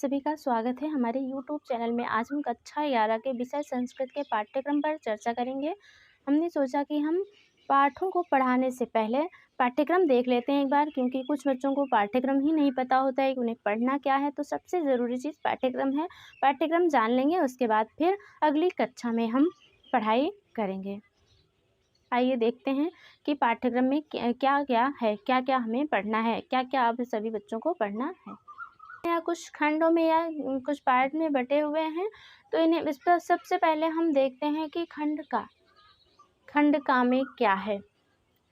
सभी का स्वागत है हमारे यूट्यूब चैनल में। आज हम कक्षा 11 के विषय संस्कृत के पाठ्यक्रम पर चर्चा करेंगे। हमने सोचा कि हम पाठों को पढ़ाने से पहले पाठ्यक्रम देख लेते हैं एक बार, क्योंकि कुछ बच्चों को पाठ्यक्रम ही नहीं पता होता है कि उन्हें पढ़ना क्या है। तो सबसे ज़रूरी चीज़ पाठ्यक्रम है। पाठ्यक्रम जान लेंगे, उसके बाद फिर अगली कक्षा में हम पढ़ाई करेंगे। आइए देखते हैं कि पाठ्यक्रम में क्या क्या है, क्या क्या हमें पढ़ना है, क्या क्या आप सभी बच्चों को पढ़ना है। या कुछ खंडों में या कुछ पार्ट में बटे हुए हैं, तो इन्हें इस पर सबसे पहले हम देखते हैं कि खंड का में क्या है।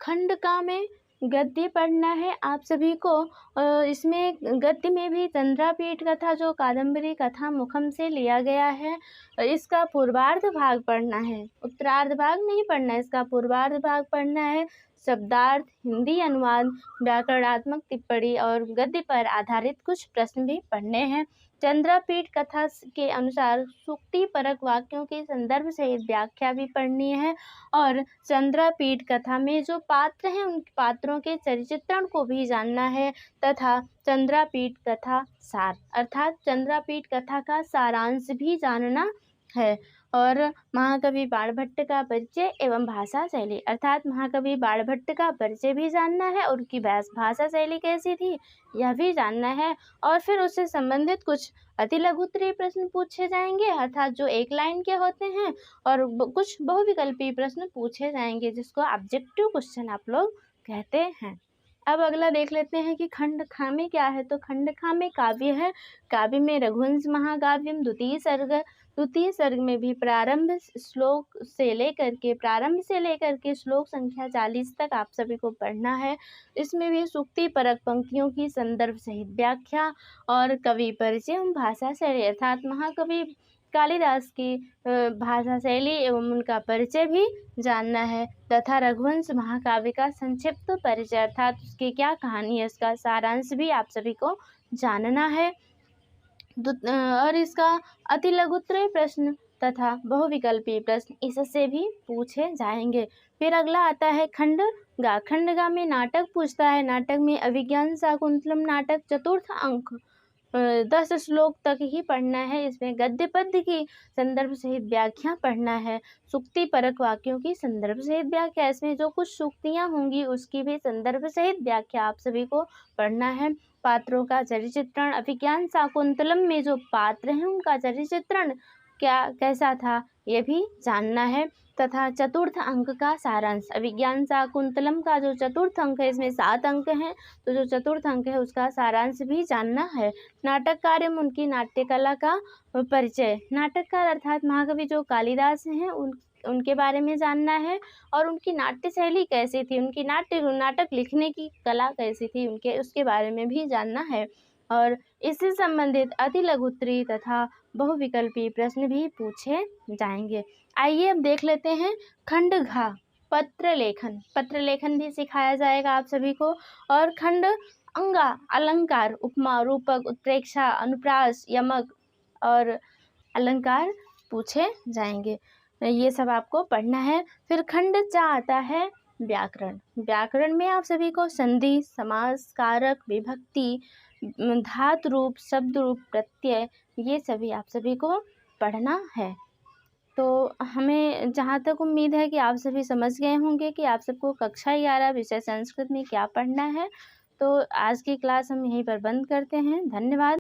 खंड का में गद्य पढ़ना है आप सभी को। इसमें गद्य में भी चंद्रापीठ कथा जो कादम्बरी कथा मुखम से लिया गया है, इसका पूर्वार्ध भाग पढ़ना है। उत्तरार्ध भाग नहीं पढ़ना है, इसका पूर्वार्ध भाग पढ़ना है। शब्दार्थ, हिंदी अनुवाद, व्याकरणात्मक टिप्पणी और गद्य पर आधारित कुछ प्रश्न भी पढ़ने हैं। चंद्रापीठ कथा के अनुसार सूक्ति परक वाक्यों के संदर्भ सहित व्याख्या भी पढ़नी है। और चंद्रापीठ कथा में जो पात्र हैं उन पात्रों के चरित्रण को भी जानना है, तथा चंद्रापीठ कथा सार अर्थात चंद्रापीठ कथा का सारांश भी जानना है। और महाकवि बाणभट्ट का परिचय एवं भाषा शैली अर्थात महाकवि बाणभट्ट का परिचय भी जानना है और उनकी भाषा शैली कैसी थी यह भी जानना है। और फिर उससे संबंधित कुछ अति लघुत्तरीय प्रश्न पूछे जाएंगे, अर्थात जो एक लाइन के होते हैं, और कुछ बहुविकल्पीय प्रश्न पूछे जाएंगे जिसको ऑब्जेक्टिव क्वेश्चन आप लोग कहते हैं। अब अगला देख लेते हैं कि खंड खा में क्या है। तो खंड खा में काव्य है। काव्य में रघुवंश महाकाव्यम द्वितीय सर्ग में भी प्रारंभ से लेकर के श्लोक संख्या 40 तक आप सभी को पढ़ना है। इसमें भी सूक्ति परक पंक्तियों की संदर्भ सहित व्याख्या और कवि परिचय एवं भाषा शैली अर्थात महाकवि कालिदास की भाषा शैली एवं उनका परिचय भी जानना है, तथा रघुवंश महाकाव्य का संक्षिप्त परिचय अर्थात उसकी क्या कहानी है उसका सारांश भी आप सभी को जानना है। और इसका अति लघुत्तरीय प्रश्न तथा बहुविकल्पीय प्रश्न इससे भी पूछे जाएंगे। फिर अगला आता है खंडगा में नाटक पूछता है। नाटक में अभिज्ञान शाकुंतलम नाटक चतुर्थ अंक 10 श्लोक तक ही पढ़ना है। इसमें गद्य पद्य की संदर्भ सहित व्याख्या पढ़ना है। सूक्ति परक वाक्यों की संदर्भ सहित व्याख्या, इसमें जो कुछ सूक्तियाँ होंगी उसकी भी संदर्भ सहित व्याख्या आप सभी को पढ़ना है। पात्रों का चरित्रण अभिज्ञान शाकुंतलम में जो पात्र हैं उनका चरित्रण कैसा था ये भी जानना है, तथा चतुर्थ अंक का सारांश अभिज्ञान शाकुंतलम का जो चतुर्थ अंक है, इसमें 7 अंक हैं, तो जो चतुर्थ अंक है उसका सारांश भी जानना है। नाटककार एवं उनकी नाट्य कला का परिचय, नाटककार अर्थात महाकवि जो कालिदास हैं उनके बारे में जानना है, और उनकी नाट्य शैली कैसी थी, उनकी नाटक लिखने की कला कैसी थी उसके बारे में भी जानना है। और इससे संबंधित अति लघुत्तरीय तथा बहुविकल्पीय प्रश्न भी पूछे जाएंगे। आइए अब देख लेते हैं खंड घ पत्र लेखन भी सिखाया जाएगा आप सभी को। और खंड अंगा अलंकार, उपमा, रूपक, उत्प्रेक्षा, अनुप्रास, यमक और अलंकार पूछे जाएंगे। ये सब आपको पढ़ना है। फिर खंड चा आता है व्याकरण में आप सभी को संधि, समास, कारक, विभक्ति, धातु रूप, शब्द रूप, प्रत्यय, ये सभी आप सभी को पढ़ना है। तो हमें जहाँ तक उम्मीद है कि आप सभी समझ गए होंगे कि आप सबको कक्षा 11 विषय संस्कृत में क्या पढ़ना है। तो आज की क्लास हम यहीं पर बंद करते हैं। धन्यवाद।